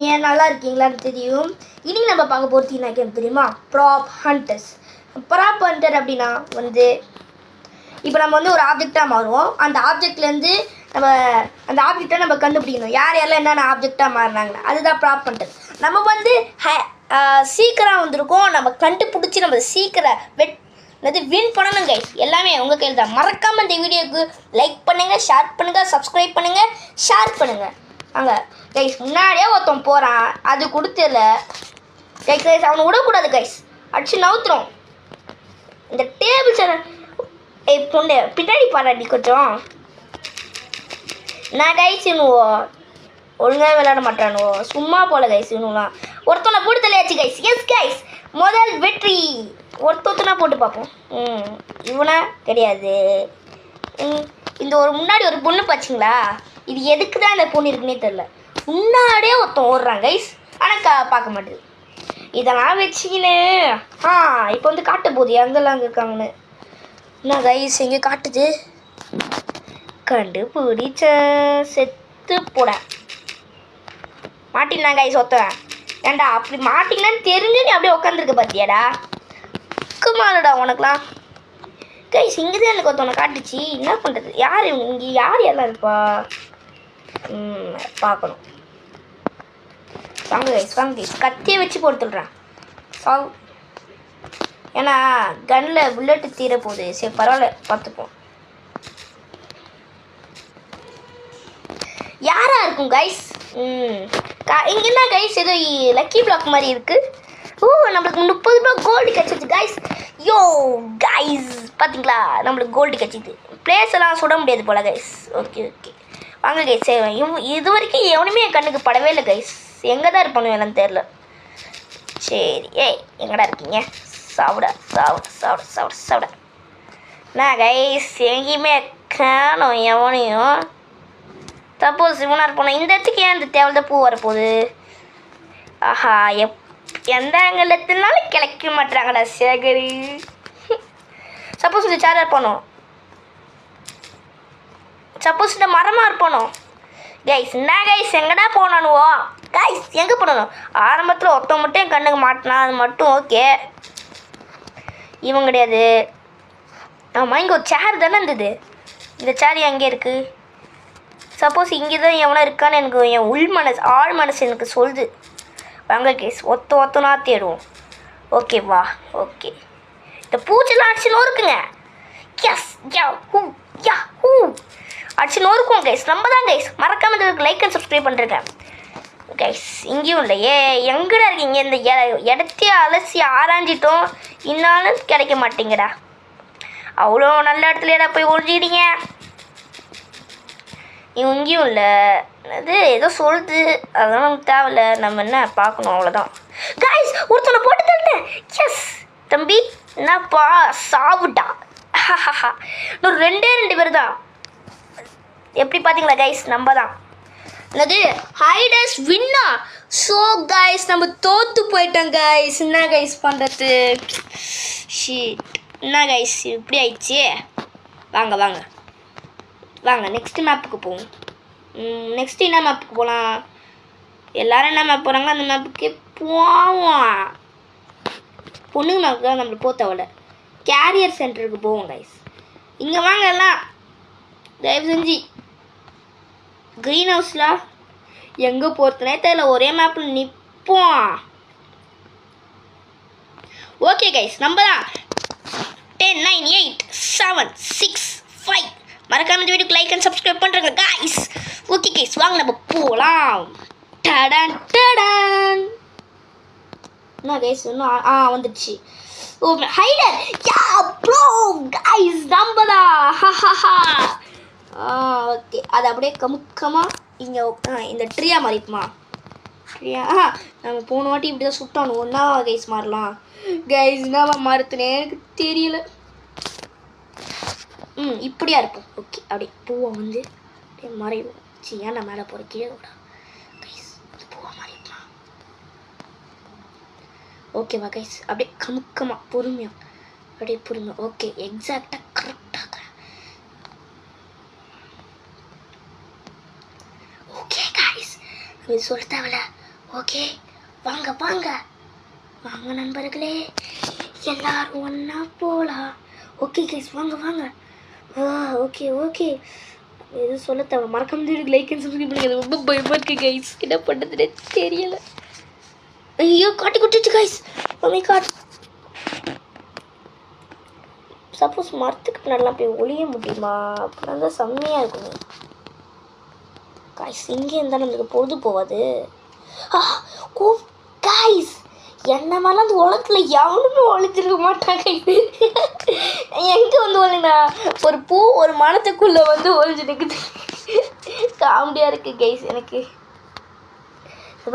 ஏன் நல்லா இருக்கீங்களான்னு தெரியும். இன்னைக்கு நம்ம பார்க்க போகிறது என்ன தெரியுமா? Prop hunters. ப்ராப் ஹண்டர் அப்படின்னா இப்போ நம்ம ஒரு ஆப்ஜெக்டாக மாறுவோம். அந்த ஆப்ஜெக்ட்லேருந்து நம்ம அந்த ஆப்ஜெக்டை நம்ம கண்டுபிடிக்கணும். யாரெல்லாம் என்னென்ன ஆப்ஜெக்டாக மாறினாங்கன்னு. அதுதான் ப்ராப் ஹண்டர். நம்ம சீக்கிரம் வந்திருக்கோம். நம்ம கண்டுபிடிச்சி நம்ம சீக்கிரம் வின் பண்ணணும் கைஸ். எல்லாமே உங்கள் கையில் தான். மறக்காமல் இந்த வீடியோவுக்கு லைக் பண்ணுங்கள், ஷேர் பண்ணுங்கள், சப்ஸ்கிரைப் பண்ணுங்கள், ஷேர் பண்ணுங்கள். அங்கே கைஸ் முன்னாடியே ஒருத்தன் போகிறான். அது கொடுத்துல கைஸ் அவனை விடக்கூடாது கைஸ். அடிச்சு நவுத்துறோம். இந்த டேபிள் சேர் பொண்ணு பின்னாடி பாடாடி கொஞ்சம். நான் கைஸ் இன்னுவோ ஒழுங்காக விளையாட மாட்டானுவோ. சும்மா போல கைஸ் இன்னும்லாம். ஒருத்தனை போட்டு தலையாச்சு கைஸ். எஸ் கைஸ், முதல் வெற்றி. ஒருத்தனா போட்டு பார்ப்போம். இவனா கிடையாது. இந்த முன்னாடி ஒரு பொண்ணு பாச்சிங்களா? இது எதுக்கு தான் இந்த பொண்ணு இருக்குன்னே தெரில. முன்னாடியே ஒருத்தன் ஓடுறான் கைஸ். ஆனால் பார்க்க மாட்டேது. இதெல்லாம் வச்சுக்கின்னு இப்போ காட்ட போகுது எங்கெல்லாம் அங்கே இருக்காங்கன்னு. என்ன கைஸ் எங்கே காட்டுது? கண்டுபிடிச்ச செத்து போட மாட்டினா கைஸ் ஒருத்தன். ஏண்டா அப்படி மாட்டிங்கன்னு தெரிஞ்சு நீ அப்படியே உட்காந்துருக்க பார்த்தியாடா? குமாரடா உனக்குலாம் கைஸ். இங்கே தான் எனக்கு ஒருத்தவனை காட்டுச்சு. என்ன பண்ணுறது? யார் இங்கே யாரெல்லாம் இருப்பா? பார்க்கணும். வாங்க கைஸ், வாங்க கைஸ். கத்தியை வச்சு போட்டுடுறேன். ஏன்னா கன்னில் புல்லட்டு தீர போகுது. சரி பரவாயில்ல, பார்த்துப்போம். யாரா இருக்கும் கைஸ்? இங்கே என்ன கைஸ், ஏதோ லக்கி பிளாக் மாதிரி இருக்குது. நம்மளுக்கு 30 ரூபா கோல்டு கிடச்சிது கைஸ். யோ கைஸ் பார்த்தீங்களா, நம்மளுக்கு கோல்டு கிடச்சிது. பிளேஸ் எல்லாம் சுட முடியாது போல கைஸ். ஓகே வாங்க கைஸ். இது வரைக்கும் எவனுமே என் கண்ணுக்கு படவே இல்லை கைஸ். எங்கே தான் இருப்பானு என்னன்னு தெரில. சரி எங்கடா இருக்கீங்க? சாப்பிட நான் கைஸ் எங்கேயுமே காணோம் எவனையும். சப்போஸ் இவனாக இருப்பானோ. இந்த இடத்துக்கு ஏன் இந்த தேவையான பூ வரப்போகுது? ஆஹா, எந்த அங்கலத்தினாலும் கிளைக்க மாட்டாங்கடா சேகரி. சப்போஸ் இந்த சேராக இருப்பானோ. சப்போஸ் இந்த மரமாக இருப்பானோ. கைஸ் என்ன கைஸ் எங்கடா போனானுவோ? கைஸ் எங்கே போனணும்? ஆரம்பத்தில் ஒருத்தன் மட்டும் என் கண்ணுக்கு மாட்டினா, அது மட்டும் ஓகே. இவன் கிடையாது. ஆமாம், இங்கே ஒரு சேர் தானே இருந்தது. இந்த சேர் எங்கே இருக்குது? சப்போஸ் இங்கே தான் எவனா இருக்கான்னு எனக்கு என் ஆழ் மனசு எனக்கு சொல்லுது. வாங்க கைஸ், ஒத்தனா தேடுவோம். ஓகேவா? ஓகே. இந்த பூச்செல்லாம் அடிச்சு நோருக்குங்க. எஸ் அடிச்சு நோருக்குவோம் கைஸ். நம்ம தான் கைஸ். மறக்காமல் இதுக்கு லைக் அண்ட் சப்ஸ்கிரைப் பண்ணுறேன் கைஸ். இங்கேயும் இல்லையே. எங்கடா இருக்கீங்க? இந்த இடத்தையே அலசி ஆராய்ஞ்சிட்டோம். இன்னாலும் கிடைக்க மாட்டேங்கடா. அவ்வளோ நல்ல இடத்துல போய் ஒழிஞ்சிக்கிட்டீங்க. இங்கேயும் இல்லை. அது ஏதோ சொல்லுது, அதெல்லாம் நமக்கு தேவையில்ல. நம்ம என்ன பார்க்கணும், அவ்வளோதான் கைஸ். ஒருத்தனை போட்டு தள்ளிட்டேன். எஸ் தம்பி, என்னப்பா சாவுடா. இன்னும் 2 பேர் தான். எப்படி பார்த்தீங்களா கைஸ்? நம்ம தான். என்னது ஹைடர்ஸ் வின்னா. ஸோ கைஸ் நம்ம தோற்று போயிட்டோம் கைஸ். என்ன கைஸ் பண்ணுறது? ஷீட், என்ன கைஸ் இப்படி ஆயிடுச்சு? வாங்க நெக்ஸ்ட் மேப்புக்கு போவோம். நெக்ஸ்ட் என்ன மேப்புக்கு போகலாம்? எல்லோரும் என்ன மேப் போகிறாங்க அந்த மேப்புக்கு போவோம். பொண்ணுங்க மேப்புக்கு தான் நம்மளுக்கு போத்தவலை. கேரியர் சென்டருக்கு போவோம் கைஸ். இங்கே வாங்க எல்லாம் தயவு செஞ்சு. க்ரீன் ஹவுஸில் எங்கே போகிறதுனே தெரியல. ஒரே மேப்பில் நிற்போம். ஓகே கைஸ், நம்ம தான் 10 9 8 7 6 5. மறக்காம இந்த வீடியோக்கு லைக் அண்ட் சப்ஸ்கிரைப் பண்ணுறேங்க கைஸ். ஓகே கைஸ், வாங்க நம்ம போகலாம். டடான் என்ன கைஸ் இன்னும் வந்துடுச்சு. ஓ ஹைடர். யா ப்ரோ கைஸ், நம்ம தான். ஓகே, அது அப்படியே கமுக்கமாக இங்கே இந்த ட்ரீயாக மாறிக்குமா? ட்ரீயா நம்ம போன வாட்டி இப்படி தான் சுட்டானு. ஒன்றா கைஸ் மாறலாம் கைஸ். என்னவா மாறுத்துனே எனக்கு தெரியல. இப்படியா இருப்போம். ஓகே, அப்படியே பூவை அப்படியே மறைவோம். ஏன் நான் மேலே போகிற கீழே விட கைஸ் பூவை மறைப்பா. ஓகேவா கைஸ்? அப்படியே கமுக்கமாக பொறுமையாக அப்படியே பொறுமை. ஓகே, எக்ஸாக்டாக கரெக்டாக. ஓகே கைஸ், இது சொல்ல தேவையில்ல. ஓகே வாங்க வாங்க வாங்க நண்பர்களே, எல்லாரும் ஒன்றா போகலாம். ஓகே கைஸ் வாங்க வாங்க. ஓகே ஓகே, எதுவும் சொல்ல தேவை மறக்காம எனக்கு லைக் அண்ட் சப்ஸ்கிரைப் பண்ணுங்க. ரொம்ப பயமாக இருக்குது கைஸ், என்ன பண்ணுறதுன்னு தெரியலை. ஐயோ காட்டி குட்டிச்சு கைஸ். ஓமே காட். சப்போஸ் மரத்துக்கு பின்னாடிலாம் போய் ஒளிய முடியுமா? அப்படின்னா தான் செம்மையாக இருக்கும் கைஸ். இங்கே இருந்தால் நம்மளுக்கு பொழுது போகாது. ஓ கைஸ், என்ன மாதிரிலாம் அந்த உலகத்தில் எவனுமே ஒழிச்சிருக்க மாட்டாங்க. எங்கே வந்து ஒழுங்கா ஒரு பூ ஒரு மரத்துக்குள்ளே வந்து ஒழிஞ்சு நிற்குது. காமெடியாக இருக்குது கைஸ் எனக்கு.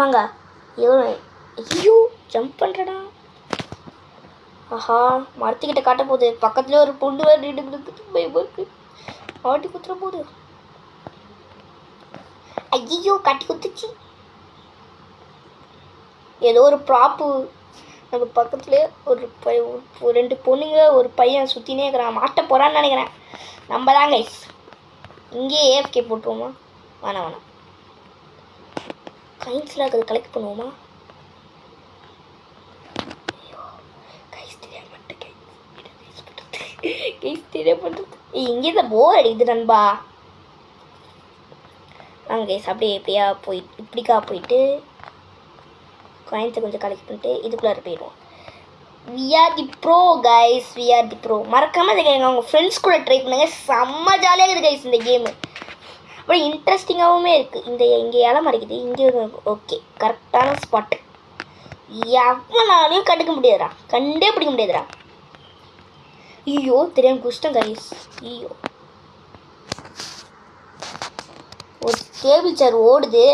வாங்க. ஐயோ ஜம்ப் பண்ணுறடா. ஆஹா மரத்துக்கிட்ட காட்ட போகுது. பக்கத்துலேயே ஒரு பொண்ணு வேறு இருக்கு. ஆட்டி குத்துற போகுது. ஐயோ கட்டி குத்துச்சு. ஏதோ ஒரு ப்ராப்பு நம்ம பக்கத்துலேயே ஒரு 2 பொண்ணுங்க ஒரு பையன் சுற்றினே இருக்கிறான். மாட்ட போகிறான்னு நினைக்கிறேன். நம்ம தான் கைஸ். இங்கேயே ஏஎஃப்கே போட்டுருவோமா? வேணாம் வேணாம். கைன்ஸில் இருக்கிறது கலெக்ட் பண்ணுவோமா? இங்கே தான் போர் அடிக்குது நண்பா. நாங்கள் கைஸ் அப்படியே இப்படிக்கா போயிட்டு காயின்ஸை கொஞ்சம் கலெக்ட் பண்ணிட்டு இதுக்குள்ளார போயிடுவோம். We are the pro guys, we are the pro. மறக்காமல் இந்த கேம் அவங்க ஃப்ரெண்ட்ஸ் கூட ட்ரை பண்ணுங்க. செம்ம ஜாலியாக இருக்குது கைஸ் இந்த கேமு. அப்புறம் இன்ட்ரெஸ்டிங்காகவுமே இருக்குது. இங்கே இலை மறைக்குது. இங்கே ஓகே கரெக்டான ஸ்பாட்டு. எவ்வளோனாலையும் கண்டுக்க முடியாதுடா, கண்டே பிடிக்க முடியாதுடா. ஐயோ தெரியாம குஷ்டம் கைஸ். ஐயோ ஒரு டேபிள் சேர் ஓடுது,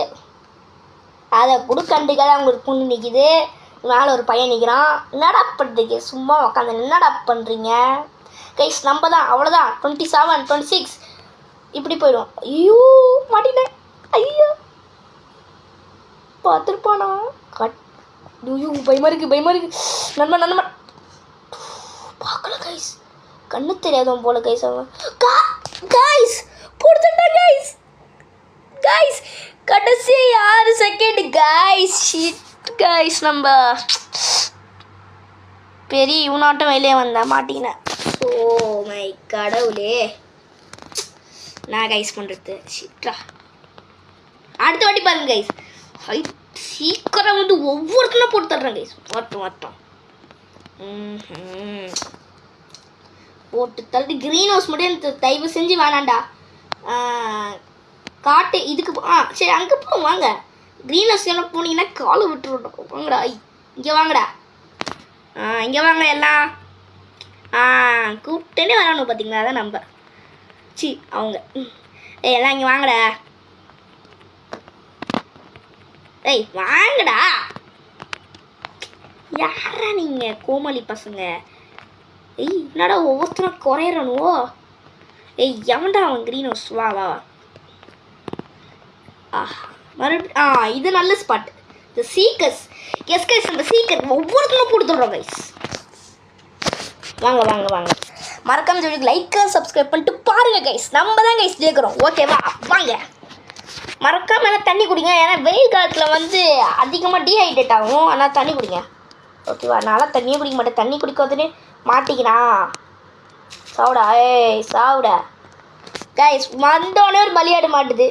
அதை கூட கண்டுக்காத அவங்க ஒரு பொண்ணு நிற்கிது. மேலே ஒரு பையன் நிற்கிறான். என்னடா பண்ணுறீங்க? சும்மா உட்காந்து என்னடா பண்ணுறீங்க கைஸ்? நம்ம தான் அவ்வளோதான். 27 26 இப்படி போயிடும். ஐயோ மாட்டினேன். ஐயோ பார்த்துருப்பானா? ஐயோ பயமாக இருக்குது. நண்பன் பார்க்கல கைஸ். கண்ணு தெரியாதவன் போல கைஸ். அவன் கைஸ் கொடுத்துட்டான் கைஸ். கடைசி 6 செகண்ட் கைஸ். ஷிட் கைஸ், நம்ம பெரிய இவனாட்டம் வெளியே வந்தா மாட்டினேன். ஓ மை கடவுளே, நான் கைஸ் பண்ணுறது ஷிட்டா. அடுத்த வாட்டி பாருங்க கைஸ். சீக்கிரம் வந்து ஒவ்வொருத்தரும் போட்டு தர்றேன் கைஸ். வரட்டும் போட்டு தள்ளி. க்ரீன் ஹவுஸ் மட்டும் எனக்கு தயவு செஞ்சு வேணாண்டா. காட்டு இதுக்கு சரி அங்கே போவோம் வாங்க. க்ரீன் ஹவுஸ் எல்லாம் போனீங்கன்னா காலை விட்டுருட்டோம். வாங்கடா இங்கே வாங்கடா. இங்கே வாங்க எல்லாம். கூப்பிட்டேனே வரணும் பார்த்தீங்களா? அதான் நம்ம அவங்க எல்லாம் இங்கே வாங்கடா. வாங்கடா. யாரா நீங்கள் கோமாளி பசங்க? என்னடா ஒவ்வொருத்தரும் குறையறனுவோ? எவன்டா அவன்? க்ரீன் ஹவுஸ் வா மறுபடியும் இது நல்ல ஸ்பாட். இந்த சீக்கர்ஸ் கைஸ், நம்ம சீக்கர் ஒவ்வொருத்தரும் கொடுத்துட்றோம் கைஸ். வாங்க மறக்காம சொல்லி லைக் சப்ஸ்கிரைப் பண்ணிட்டு பாருங்க கைஸ். நம்ம தான் கைஸ் ஜெயிக்கிறோம். ஓகேவா? வாங்க மறக்காம எல்லாம் தண்ணி குடிங்க. ஏன்னா வெயில் காலத்தில் வந்து அதிகமாக டீஹைட்ரேட் ஆகும். ஆனால் தண்ணி குடிங்க ஓகேவா? நான்லாம் தண்ணியே குடிக்க மாட்டேன். தண்ணி குடிக்காதுன்னு மாட்டிக்கிறான். சாவுடா கைஸ். வந்தோடனே ஒரு பலியாடு மாட்டுது.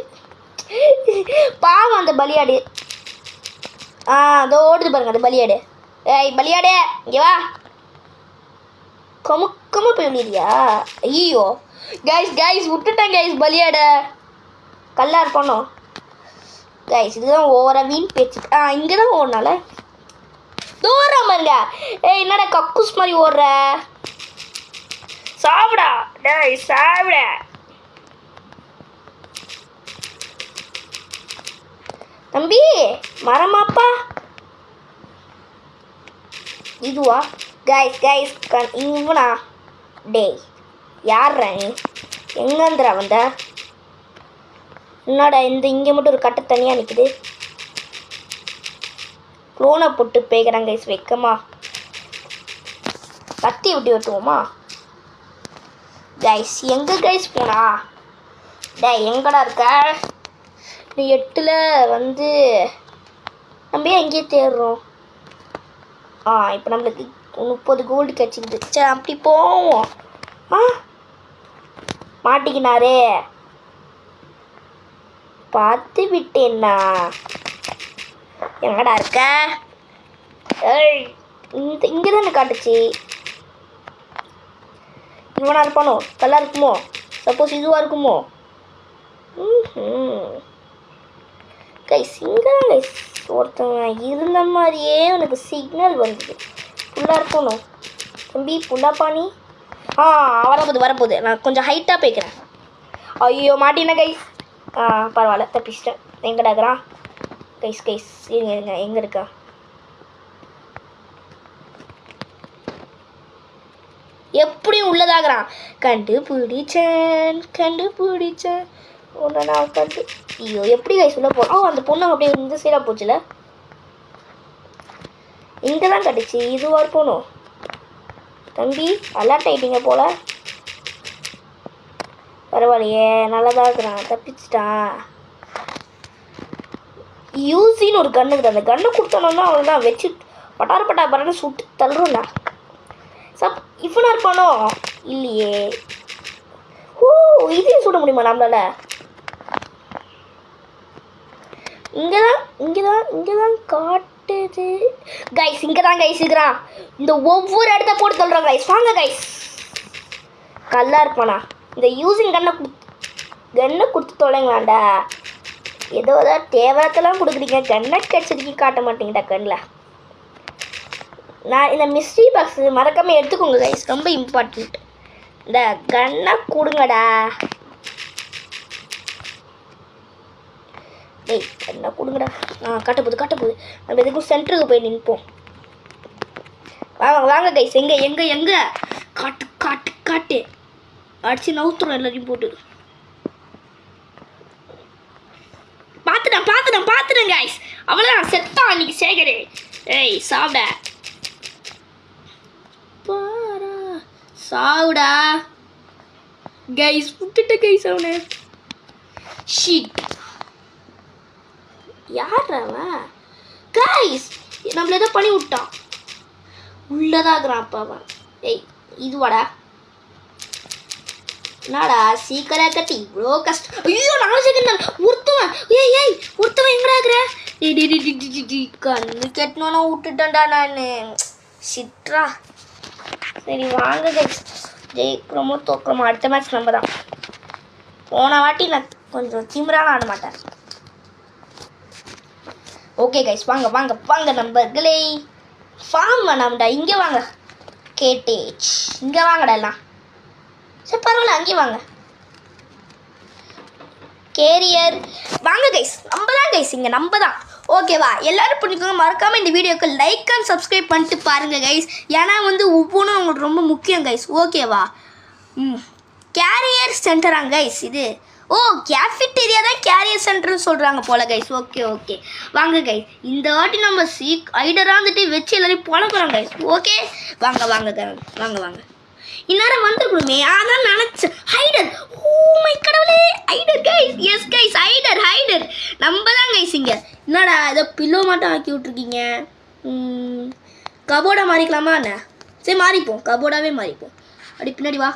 பாவம் அந்த பலியாடு. அதோ ஓடுது பாருங்க அந்த பலியாடு. பலியாடே இங்கே வா. கமுக்கமாக போய் விடுறியா? ஐயோ கைஸ் விட்டுட்டேன் கைஸ். பலியாட கல்லா இருப்பானோ கைஸ்? இதுதான் ஓவரா வீண் பேச்சு. இங்கே தான் ஓடனால தூரம் பாருங்க. என்னடா கக்கூஸ் மாதிரி ஓடுற? சாப்பிடா சாப்பிட. தம்பி மரமாப்பா இதுவா? கைஸ் இவனா? யார்ரா நீ? எங்கேந்திரா வந்த? என்னடா இங்கே மட்டும் ஒரு கட்டை தனியாக நிற்குது. க்ளோனை போட்டு பேய்க்கிறாங்க கைஸ். வைக்கமா கத்தி விட்டு வெட்டுவோமா கைஸ்? எங்கே கைஸ் போனா? எங்கடா இருக்க நீ? 8ல் வந்து நம்ம ஏன் எங்கேயே தேடுறோம்? இப்போ நம்மளுக்கு 30 கோல்டு கிடச்சிக்குது. சரி அப்படி போவோம். மாட்டிக்கினாரே, பார்த்து விட்டேன்னா. எங்கடா இருக்க? இங்கே தானே காட்டுச்சு. இவனா இருப்பானோ? கல்லா இருக்குமோ? சப்போஸ் இதுவாக இருக்குமோ? கைஸ் இங்கே தான் கைஸ் ஒருத்தவங்க இருந்த மாதிரியே எனக்கு சிக்னல் வருது. ஃபுல்லாக இருக்கணும் தம்பி. ஃபுல்லாக பாணி. வரப்போகுது. நான் கொஞ்சம் ஹைட்டாக போய்க்கிறேன். ஐயோ மாட்டினா கைஸ். பரவாயில்ல தப்பிச்சிட்டேன். எங்கடா இருக்கிறான்? கைஸ் இருங்க எங்கே இருக்கா? எப்படியும் உள்ளதாகிறான். கண்டுபிடிச்சேன் ஒன்று நான் ஐயோ எப்படி கைஸ் உள்ள போகிறோம்? அந்த பொண்ணு அப்படியே இந்த சைடாக போச்சுல. இங்கே தான் கட்டுச்சு. இதுவாக போகணும் தம்பி. அலர்ட் ஆகிட்டீங்க போல. பரவாயில்லையே, நல்லதாக இருக்கிறான். தப்பிச்சிட்டான். யூசின்னு ஒரு கண்ணு இருக்குது. அந்த கண்ணை கொடுத்தோன்னா அவன் தான் வச்சு பட்டார சுட்டு தள்ளுறோம்டா. இவனா இருப்பானோ? இல்லையே. இதையும் சுட முடியுமா நம்மளால? இங்கதான் காட்டுது கைஸ். இங்கதான் கைஸ் இருக்கிறான். இந்த ஒவ்வொரு இடத்த போட்டு தள்ளுறான் கைஸ். வாங்க கைஸ். கல்லா இருப்பானா? இந்த யூசிங் கண்ணை கொடுத்து தொலைங்களாண்டா. ஏதோ தேவரத்தெல்லாம் கொடுக்குறீங்க. கண்ணை கடிச்சதுக்கு காட்ட மாட்டீங்கடா கண்ணில். நான் இந்த மிஸ்ட்ரி பாக்ஸ் மறக்காமல் எடுத்துக்கோங்க கைஸ். ரொம்ப இம்பார்ட்டண்ட். இந்த கண்ணை கொடுங்கடா. கண்ணை கொடுங்கடா. காட்ட போகுது. நம்ம எதுக்கும் சென்டருக்கு போய் நிற்போம். வாங்க கைஸ். எங்க காட்டு அடிச்சு நவுத்துறோம் எல்லாரையும் போட்டு. பார்த்துட்டேன் கைஸ். அவ்வளோதான், செத்தான் அன்னைக்கு சேகரே. சாப்பிட சாவுடா கைஸ். விட்டுட்ட கைஸ் அவனை. ஷீட் யாரா கைஸ்? நம்மள ஏதோ பண்ணி விட்டான். உள்ளதாகிறான் அப்பாவா. இதுவாடா. என்னடா சீக்கிரம் கட்டி இவ்வளோ கஷ்டம். ஐயோ 4 செகண்ட் ஒருத்தவன் எங்கடா இருக்கிற? கண்ணு கெட்டணும்னா விட்டுட்டேன்டா நான். சிட்ரா. சரி வாங்க கைஸ். ஜெயிக்கிறோமோ தோக்கிறோமோ அடுத்த மேட்ச் நம்ம தான். போன வாட்டி நான் கொஞ்சம் திமிரான ஆட மாட்டேன். ஓகே கைஸ் வாங்க நண்பர்களே. ஃபார்ம் வேணாம்டா. இங்கே வாங்க. கேட்டேஜ் இங்கே வாங்கடா எல்லாம். சரி பரவாயில்ல, அங்கேயும் வாங்க. கேரியர் வாங்க கைஸ். நம்ம தான் கைஸ். இங்கே நம்ம தான். ஓகேவா? எல்லோரும் பிடிக்கோங்க. மறக்காமல் இந்த வீடியோக்கு லைக் அண்ட் சப்ஸ்கிரைப் பண்ணிட்டு பாருங்கள் கைஸ். ஏன்னா ஒவ்வொன்றும் உங்களுக்கு ரொம்ப முக்கியம் கைஸ். ஓகேவா? கேரியர் சென்டராங்க கைஸ் இது. கேஃபிட்டேரியா தான் கேரியர் சென்டர்னு சொல்கிறாங்க போல கைஸ். ஓகே வாங்க கைஸ். இந்த வாட்டி நம்ம ஐடராக வந்துட்டு வச்சு எல்லாரையும் பழக்கிறோம் கைஸ். ஓகே வாங்க. இந்நேரம் வந்துருக்கணுமே. அதான் நினச்சேன். ஹைடர். மை கடவுளே, ஹைடர் கைஸ். எஸ் கைஸ், ஹைடர் நம்ம தான் கைஸ். இங்கே என்னடா ஏதோ பில்லோ மட்டும் ஆக்கி விட்ருக்கீங்க. கபோர்டா மாறிக்கலாமா என்ன? சரி மாறிப்போம். கபோர்டாவே மாறிப்போம். அப்படி பின்னாடி வா.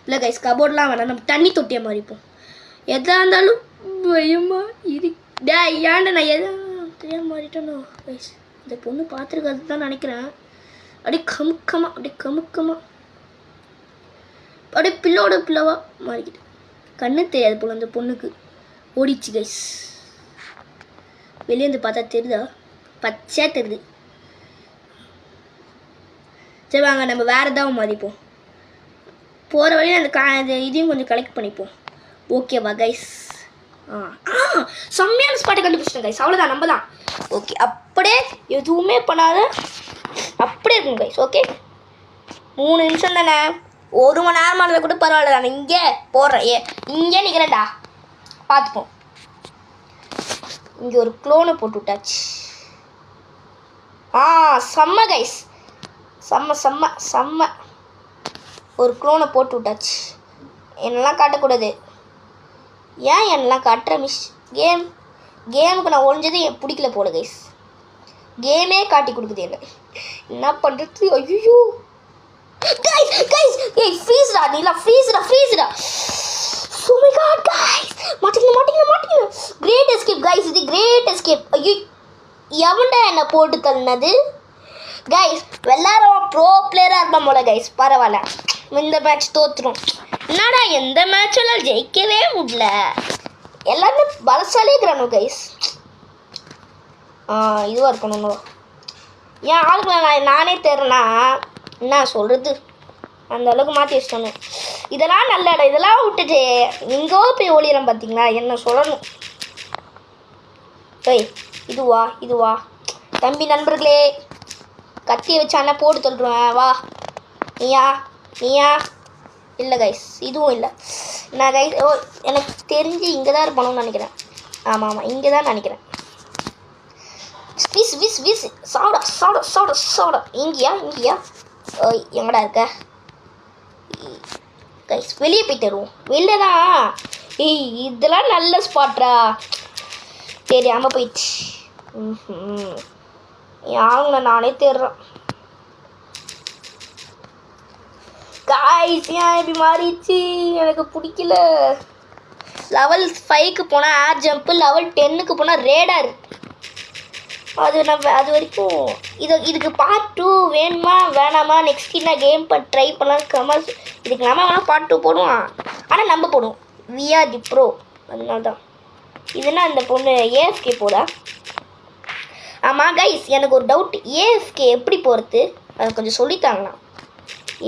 இல்லை கைஸ் கபோர்டெலாம் வேணாம். நம்ம தண்ணி தொட்டியாக மாறிப்போம். எதாக இருந்தாலும் பயமா இது. ஏன்டா நான் எதா தெரியாமல் மாறிட்டேனோ கைஸ். இந்த பொண்ணு பார்த்துருக்காது தான் நினைக்கிறேன். அப்படியே கமுக்கமாக அப்படியே பில்லோவா மாறிக்கிட்டு. கண்ணு தெரியாது போல அந்த பொண்ணுக்கு. ஓடிச்சு கைஸ். வெளியே வந்து பார்த்தா தெரியுதா? பச்சையாக தெரியுது. சரி வாங்க நம்ம வேறு ஏதாவது மாறிப்போம். போகிற வழியில் அந்த இதையும் கொஞ்சம் கலெக்ட் பண்ணிப்போம். ஓகேவா கைஸ்? செம்மையான ஸ்பாட்டை கண்டுபிடிச்சிட்டோம் கைஸ். அவ்வளோதான், நம்ம தான். ஓகே அப்படியே எதுவுமே பண்ணாத அப்படியே இருக்கும் கைஸ். ஓகே 3 நிமிஷம் தானே, 1 மணி நேரம் ஆனதை கூட பரவாயில்ல. நான் இங்கே போடுறேன். இங்கே நிற்கிறேன்டா. பார்த்துப்போம். இங்கே ஒரு க்ளோனை போட்டு விட்டாச்சு. செம்ம கைஸ். செம்ம ஒரு க்ளோனை போட்டு விட்டாச்சு. என்னெல்லாம் காட்டக்கூடாது. ஏன் என்னெல்லாம் காட்டுற கேமுக்கு நான் ஒழிஞ்சது பிடிக்கல போல கைஸ். கேமே காட்டி கொடுக்குது என்ன. என்ன பண்ணுறது? ஐயோ கைஸ் கைஸ் ஏய் ஃப்ரீஸ்டா, நீலா ஃப்ரீஸ்டா ஃப்ரீஸ்டா. ஓ மை காட் கைஸ், மாட்டிங்க. கிரேட் எஸ்கேப் கைஸ், இது கிரேட் எஸ்கேப். ஐயோ எவன்டா என்ன போட்டு தள்ளினது? கைஸ் எல்லாரும் ப்ரோ பிளேயராக இருப்பான் போல கைஸ். பரவாயில்ல, இந்த மேட்ச் தோற்றுரும். என்னடா எந்த மேட்செல்லாம் ஜெயிக்கவே முடியல, எல்லாருமே பலசாலே இருக்கிறானோ கைஸ். இதுவாக இருக்கணும். ஏன் ஆளுங்களை நானே தெரிறேன்னா என்ன சொல்கிறது, அந்த அளவுக்கு மாற்றி வச்சிட்டோன்னு. இதெல்லாம் நல்ல இடம், இதெல்லாம் விட்டுட்டு எங்கோ போய் ஒளியிறேன் பார்த்தீங்களா, என்ன சொல்லணும். ஏய் இதுவா தம்பி நண்பர்களே, கத்தியை வச்சு அண்ணன் போட்டு தள்ளுருவேன். வா நீயா இல்லை கைஸ், இதுவும் இல்லை. நான் கைஸ் எனக்கு தெரிஞ்சு இங்கே தான் இருப்பானுன்னு நினைக்கிறேன். ஆமாம் இங்கே தான் நினைக்கிறேன். விஸ் சாப்பிட இங்கேயா ஓய் எங்கடா இருக்க கைஸ்? வெளியே போயிட்டு வருவோம். வெளில தான். ஏய் இதெல்லாம் நல்ல ஸ்பாட்ரா, தெரியாமல் போயிடுச்சு. யாருங்கள நானே தேடுறேன் கைஸ். ஏன் இப்படி மாறிடுச்சு, எனக்கு பிடிக்கல. லெவல் 5க்கு போனால் ஏர் ஜம்ப்பு, லெவல் 10க்கு போனால் ரேடார். அது வரைக்கும் இதுக்கு பார்ட் 2 வேணுமா வேணாமா, நெக்ஸ்ட் என்ன கேம் ட்ரை பண்ணலாம் கமெண்ட்ஸ். இதுக்கு நம்ம வேணால் பார்ட் 2 போடுவோம், ஆனால் நம்ம போடுவோம் விஆர் தி ப்ரோ. அதனால தான் இதுனா இந்த பொண்ணு ஏஎஃப்கே போதா. ஆமாம் கைஸ், எனக்கு ஒரு டவுட், ஏஎஃப்கே எப்படி போகிறது அது கொஞ்சம் சொல்லித்தாங்களாம்.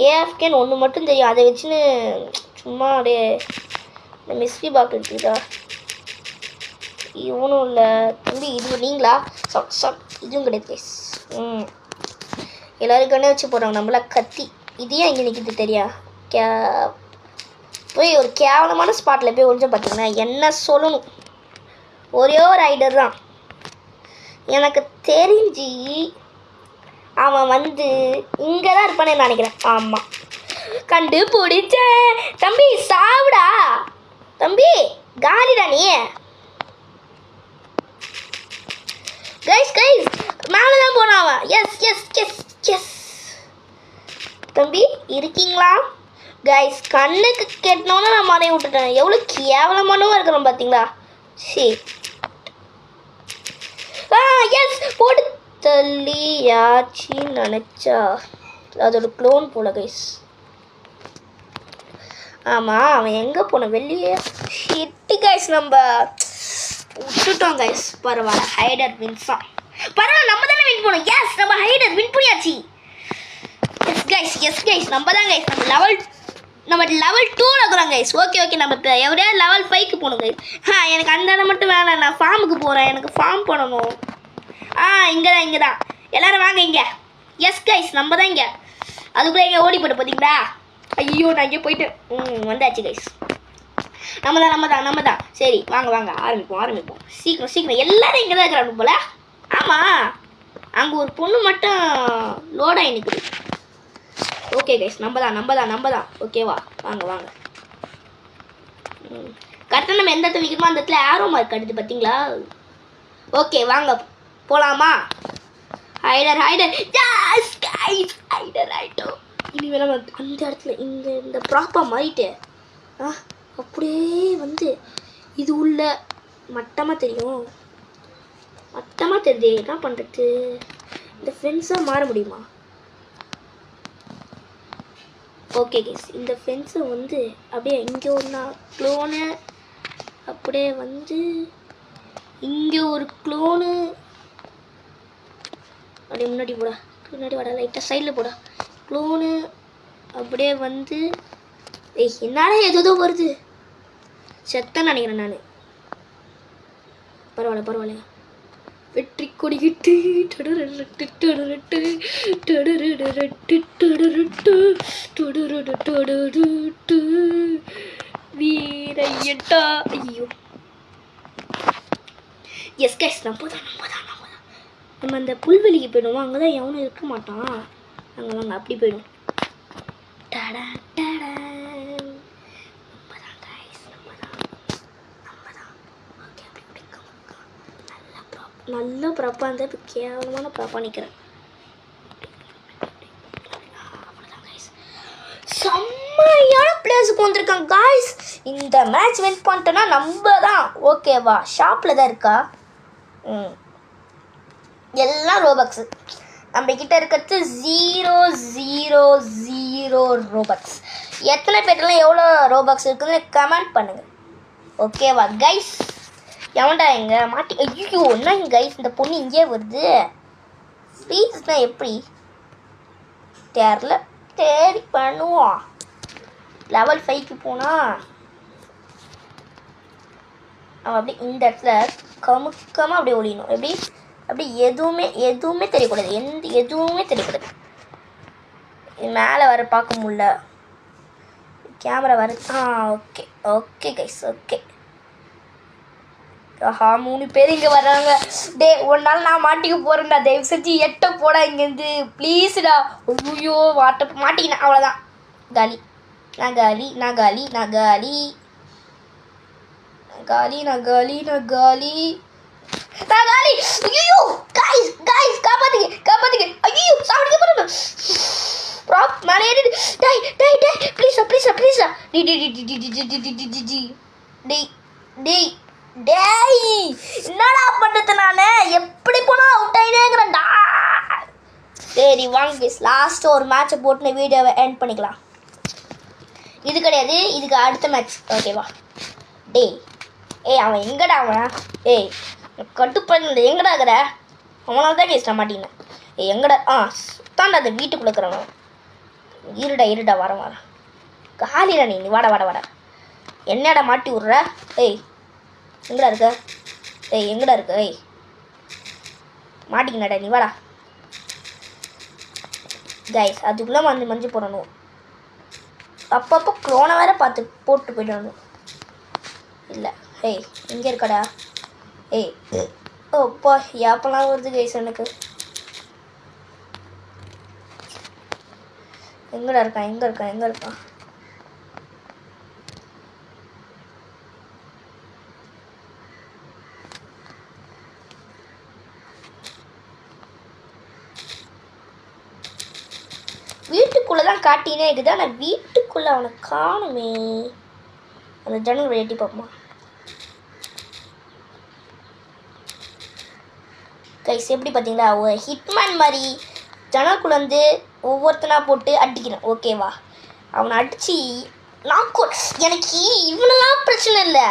ஏஎஃப்கேன்னு ஒன்று மட்டும் தெரியும், அதை வச்சுன்னு சும்மா அப்படியே இந்த மிஸ்ட்ரி பாக்ஸ் இருக்குதா. இவனும் இல்லை தம்பி, இது நீங்களா? இதுவும் கிடையாது கைஸ். எல்லோரும் கண்ணே வச்சு போடுறாங்க, நம்மளா கத்தி. இது ஏன் இங்கே நிற்கிது தெரியா? போய் ஒரு கேவலமான ஸ்பாட்டில் போய் ஒழிஞ்ச பார்த்தீங்கன்னா என்ன சொல்லணும். ஒரே ஒரு ஐடர் தான் எனக்கு தெரிஞ்சு, அவன் வந்து இங்கே தான் இருப்பானே நினைக்கிறேன். ஆமாம் கண்டுபிடிச்சேன். தம்பி சாவுடா தம்பி, காலிடா நீ. கைஸ் மேலே தான் போனாவா? எஸ் தம்பி இருக்கீங்களா கைஸ்? கண்ணுக்கு கெட்டனோன்னு நான் மறைய விட்டுட்டேன். எவ்வளோ கேவலமானவும் இருக்கிறோம் பார்த்தீங்களா? சரி எஸ் போட்டு தள்ளியாச்சின்னு நினச்சா அதோட க்ளோன் போல கைஸ். ஆமாம் அவன் எங்கே போன வெளியே? ஷிட்டு கைஸ், நம்ம விட்டுட்டோம் கைஸ். பரவாயில்ல, ஹைடர் வின்ஸா. பரவாயில்ல, நம்ம தானே வின் பண்ணோம். எஸ் நம்ம ஹைடர் வின் பண்ணியாச்சு. எஸ் கைஸ் நம்ம தான் கைஸ். நம்ம லெவல் 2ல் இருக்கிறோம் கைஸ். ஓகே நம்ம இப்போ எவரையா லெவல் 5க்கு போகணும் கைஸ். எனக்கு அந்த இடம் மட்டும் வேணாம், நான் ஃபார்முக்கு போகிறேன், எனக்கு ஃபார்ம் பண்ணணும். இங்கே தான் எல்லோரும் வாங்க இங்கே. எஸ் கைஸ் நம்ம தான் இங்கே. அதுக்குள்ளே இங்கே ஓடி போட்டு பார்த்தீங்களா? ஐயோ நான் இங்கே போயிட்டு வந்தாச்சு கைஸ். நம்ம தான். சரி வாங்க ஆரம்பிப்போம். சீக்கிரம் எல்லாரும் இங்கே தான் இருக்கிறாங்க போல. ஆமாம் அங்கே ஒரு பொண்ணு மட்டும் லோடாகி நிற்குது. ஓகே கைஸ் நம்ம தான். ஓகேவா வாங்க. கரெக்டாக நம்ம எந்த இடத்துல நிற்கிறோமோ அந்த இடத்துல ஆரோ மார்க் கட்டுது பார்த்தீங்களா? ஓகே வாங்க போகலாமா? ஹைடர் எஸ் கைஸ் ஹைடர் ஆகிட்டோம். இனிமேல் நம்ம அந்த இடத்துல இந்த ப்ராப்பாக மாறிட்டு அப்படியே வந்து இது உள்ள மட்டமாக தெரியுது. என்ன பண்ணுறது? இந்த ஃபென்ஸாக மாற முடியுமா? ஓகே கேஸ், இந்த ஃபென்ஸை வந்து அப்படியே இங்கே ஒன்றா க்ளோனு, அப்படியே வந்து இங்கே ஒரு க்ளோனு, அப்படியே முன்னாடி வாடா லைட்டாக சைடில் போடா க்ளோனு, அப்படியே வந்து என்னால் ஏதோ வருது. செத்தன்னு நினைக்கிறேன் நான். பரவாயில்ல வெற்றி கொடிக்கிட்டு வீரையட்டா. ஐயோ எஸ் கைஸ் நம்ம அந்த புல்வெளிக்கு போயிடுவோம். அங்கே தான் எவனும் இருக்க மாட்டான். அங்கே வாங்க அப்படி போயிடும். நல்ல ப்ராப்பாக இருந்தால் இப்போ கேவலமான ப்ராப்பாக நிற்கிறேன். செம்மையான பிளேஸுக்கு வந்திருக்காங்க காய்ஸ். இந்த மேட்ச் வின் பண்ணிட்டோன்னா நம்ம தான் ஓகேவா. ஷாப்பில் தான் இருக்கா. எல்லாம் ரோபக்ஸு. நம்மக்கிட்ட இருக்கிறது 000 ரோபக்ஸ். எத்தனை பேர்லாம் எவ்வளோ ரோபக்ஸ் இருக்குதுன்னு கமெண்ட் பண்ணுங்கள் ஓகேவா கைஸ். எவன்டா எங்க மாட்டி ஐயோ என்ன கைஸ் இந்த பொண்ணு இங்கே வருது. ஃப்ரீஸ்னால் எப்படி தெரியல. தேடி பண்ணுவோம். லெவல் 5க்கு போனால் அவன் அப்படி இந்த இடத்துல கமுக்கமாக அப்படியே ஒழியணும். எப்படி அப்படி எதுவுமே தெரியக்கூடாது. எதுவுமே தெரியக்கூடாது. மேலே வர பார்க்க முடியல. கேமரா வர ஓகே ஓகே கைஸ் ஓகே. ஆஹா 3 பேர் இங்கே வர்றாங்க. டே ஒரு நாள் நான் மாட்டிக்க போகிறேன்டா. தயவு செஞ்சு எட்ட போடா இங்கேருந்து ப்ளீஸ்டா. ஐயோ மாட்டிக்கினேன் அவ்வளோதான். காலி நான் காலி நான் காலி நான் காலி காலி நான் காலி நான் காலி நான் காலி. ஐயோ காய்ஸ் காய்ஸ் காப்பாத்துங்க. ஐயோ சாப்பிடுங்க பாருங்க. ப்ராப் மேலே ஏறிடு. டேய் டேய் டேய் ப்ளீஸா ப்ளீஸா ப்ளீஸா. டி டி டி டி டி டி டி டி டி டி டேய் டேய் டேய் என்னடா பண்ணுறது நான். எப்படி போனால் அவுட் ஆகினேங்கிறேன்டா. சரி வாங்க ப்ளீஸ் லாஸ்ட்டு ஒரு மேட்சை போட்டு வீடியோவை எண்ட் பண்ணிக்கலாம். இது கிடையாது, இதுக்கு அடுத்த மேட்ச் ஓகேவா. டேய் அவன் எங்கடா அவன். கட்டுப்பண்ண எங்கடா இருக்கிற. அவனால தான் பேசிட்ட மாட்டேங்கினேன். எங்கடா சுத்தாண்டா அந்த வீட்டுக்குள்ளே இருக்கிறவன். இருடா வரேன் காலிடா நீ வாடா என்னடா மாட்டி விட்ற. எங்கடா இருக்க. எங்கடா இருக்க. மாட்டிக்கினடா நீ வாடா. கைஸ் அதுக்குள்ளே மஞ்சு போடணும். அப்பப்போ க்ளோனை வேற பார்த்து போட்டு போயிடணும். இல்லை எங்கே இருக்கடா. ஓப்பா ஏப்பெல்லாம் வருது கைஸ் எனக்கு. எங்கடா இருக்கான் எங்கே இருக்கான். வீட்டுக்குள்ளே தான் காட்டினே இருக்குது. ஆனால் வீட்டுக்குள்ளே அவனை காணுமே. அந்த ஜன்னல் எட்டி பார்ப்போமா. கைஸ் எப்படி பார்த்தீங்களா ஒரு ஹிட்மேன் மாதிரி ஜன்னலுக்குள்ளே வந்து ஒவ்வொருத்தனா போட்டு அடிக்கிறேன் ஓகேவா. அவனை அடித்து எனக்கு இவனெல்லாம் பிரச்சனை இல்லை.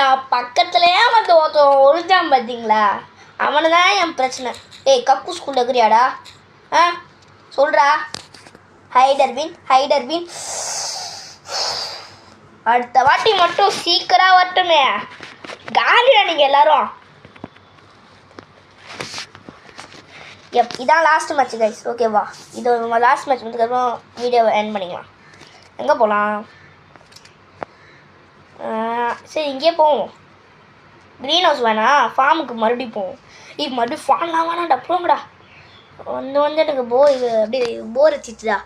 என் பக்கத்துலேயே வந்து ஒருத்தன் ஒழிஞ்சான் பார்த்தீங்களா. அவனை தான் என் பிரச்சனை. கப்பு ஸ்கூலில் இருக்கிறியாடா. சொல்கிறா. ஹைடர்வின் அடுத்த வாட்டி மட்டும் சீக்கிரம் வரட்டுமே. காலிடா நீங்கள் எல்லாரும். இதான் லாஸ்ட் மேட்ச் கைஸ் ஓகேவா. இது லாஸ்ட் மேட்ச் முடிஞ்சதுக்கப்புறம் வீடியோவை எண்ட் பண்ணிக்கலாம். எங்கே போகலாம். சரி இங்கேயே போவோம். க்ரீன் ஹவுஸ் வேணாம் ஃபார்முக்கு மறுபடியும் போவோம். மறுபடியும் ஃபார்ம்லாம் வேணாம்டா போங்கடா. வந்து எனக்கு அப்படியே போர் வச்சிச்சுதா.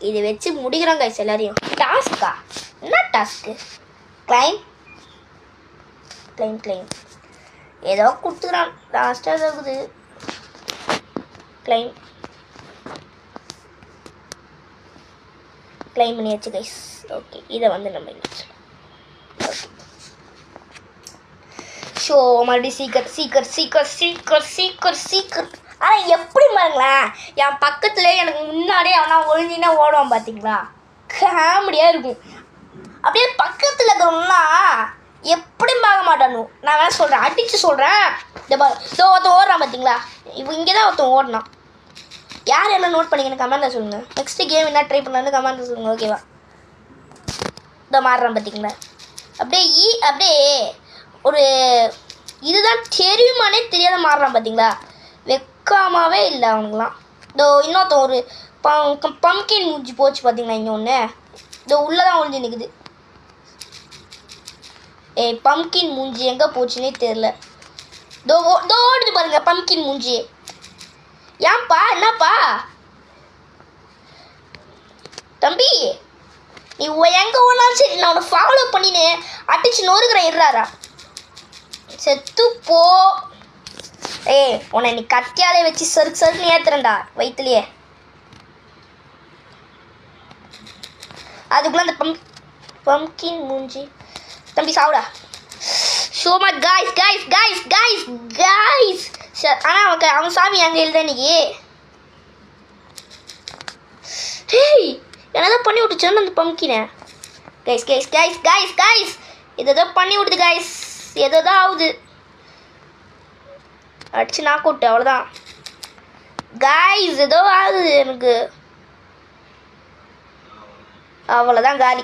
இதை வச்சு முடிக்கிறோம் கைஸ் எல்லாரையும். டாஸ்க்கா என்ன டாஸ்க்கு. கிளைம் ஏதோ கொடுத்துக்கிறான் லாஸ்ட்டாக இருக்குது. கிளைம் பண்ணியாச்சு கைஸ் ஓகே. இதை வந்து நம்ம ஓகே ஷோ மறுபடியும் சீக்கிரம். ஆனால் எப்படி பாருங்களேன் என் பக்கத்துல எனக்கு முன்னாடியே அவனா ஒழிஞ்சின்னா ஓடுவான் பார்த்தீங்களா. காமெடியாக இருக்கும். அப்படியே பக்கத்தில் இருக்கிறோம்னா எப்படி பார்க்க மாட்டானு. நான் வேணா சொல்கிறேன் அடித்து சொல்கிறேன். ஒருத்தன் ஓடுறான் பார்த்தீங்களா. இப்போ இங்கே தான் ஒருத்தன் ஓடினான். யார் எல்லாம் நோட் பண்ணிங்கன்னு கமெண்ட்டில் சொல்லுங்கள். நெக்ஸ்ட்டு கேம் என்ன ட்ரை பண்ணலான்னு கமெண்ட்டில் சொல்லுங்கள் ஓகேவா. இதை மாறுறான் பார்த்தீங்களா. அப்படியே ஒரு இதுதான் தெரியுமானே தெரியாத மாறுறான் பார்த்தீங்களா. வெக்காமாவே இல்லை அவனுங்களாம். இன்னொருத்தன் ஒரு பம்கின் மூஞ்சி போச்சு பார்த்தீங்களா. இங்கே ஒன்று உள்ளே தான் ஒழிஞ்சு நிற்குது. பம்கின் மூஞ்சி எங்கே போச்சுன்னே தெரில. ஓடுது பாருங்க பம்கின் மூஞ்சி. ஏன்பா என்னப்பா தம்பி நீ எங்கே ஓனாலும் சரி நான் உன்னை ஃபாலோ பண்ணின்னு அடிச்சு நொறுக்கிறேன். இருறாரா செத்து போ. ஏய் உன்னை நீ கத்தியாலே வச்சு சருக்கு சருக்குன்னு ஏத்துறேன்டா வயிற்றுலையே. அதுக்குள்ள அந்த பம்கின் மூஞ்சி தம்பி சாவுடா. ஷோமா guys guys guys guys guys. ஆனால் அவன் சாமி அங்கே எழுத இன்னைக்கு. ஹேய் என்னதான் பண்ணி விட்டுச்சோன்னு அந்த பம்கினை. Guys guys guys guys guys எதோ பண்ணி விடுது கைஸ். எதோ ஆகுது. அடிச்சு நாக் விட்டு அவ்வளோதான் கைஸ். ஏதோ ஆகுது எனக்கு. அவ்வளோதான் காலி.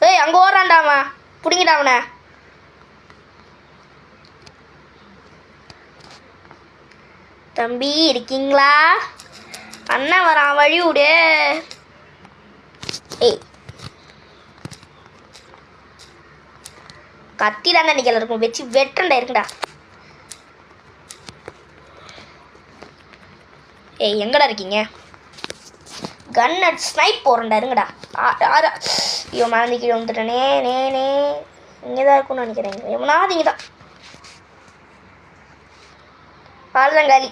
ஏய் அங்கே ஓடுறான்டா அவன். பிடிங்கிட்டா அவனை. தம்பி இருக்கீங்களா? அண்ணன் வரான் வழி விடு. ஏய் கத்தி தாங்க நிக்கல இருக்கும் வச்சு வெட்டுறண்டா இருக்குடா. ஏய் எங்கடா இருக்கீங்க? கன் அட் ஸ்னைப் போடுறேன்டா இருங்கடா. ஐயோ மறந்து கீழே வந்துட்டேனே. நே இங்கே தான் இருக்கும்னு நினைக்கிறேன். எவனாவது இங்கே தான். பால்தான் காலி.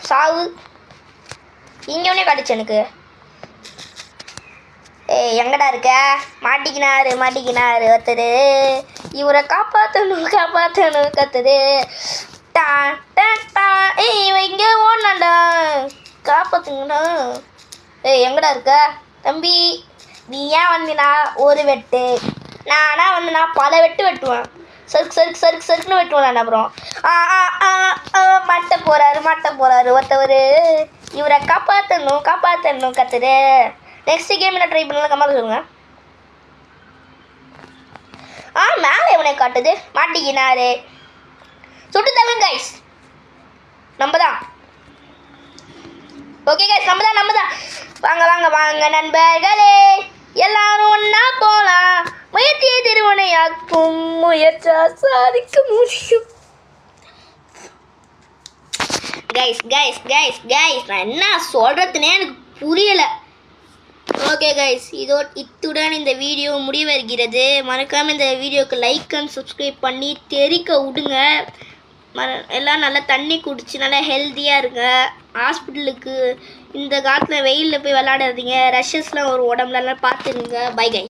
சாவு இங்கே ஒன்னே காட்டுச்சு எனக்கு. ஏய் எங்கடா இருக்க? மாட்டிக்கினாரு ஒருத்தர். இவரை காப்பாற்றணும் கத்துது. ஏய் இவன் இங்கே ஓடனாண்டா காப்பாற்றுங்கண்ணா. ஏய் எங்கடா இருக்க தம்பி? நீ ஏன் வந்தினா ஒரு வெட்டு, நானா வந்தனா பல வெட்டு வெட்டுவேன். சறுக்குன்னு வெட்டுவேன். அப்புறம் மட்டை போகிறாரு ஒருத்தவர். இவரை காப்பாற்றணும் கத்துது. நெக்ஸ்ட் கேம் என்ன ட்ரை பண்ணலாம் கமெண்ட்ல சொல்லுங்க. மேலே இவனை காட்டுது. மாட்டிக்கினாரு. சுட்டு தள்ளுங்க கைஸ். நம்ம தான். ஓகே கைஸ் நம்ம தான். வாங்க நண்பர்களே எல்லாரும் ஒன்றா போகலாம். முயற்சியை திருவனையாக்கும் முயற்சா சாதிக்க முடியும். கைஸ் நான் என்ன சொல்கிறதுனே எனக்கு புரியலை. ஓகே கைஸ் இத்துடன் இந்த வீடியோ முடிவருகிறது. மறக்காமல் இந்த வீடியோக்கு லைக் அண்ட் சப்ஸ்கிரைப் பண்ணி தெரிக்க விடுங்க. எல்லாம் நல்லா தண்ணி குடிச்சு நல்லா ஹெல்த்தியாக இருங்க. ஹாஸ்பிட்டலுக்கு இந்த காலத்தில் வெயிலில் போய் விளாடாதீங்க. ரஷஸ்லாம் ஒரு உடம்புலலாம் பார்த்துருங்க. பை கை.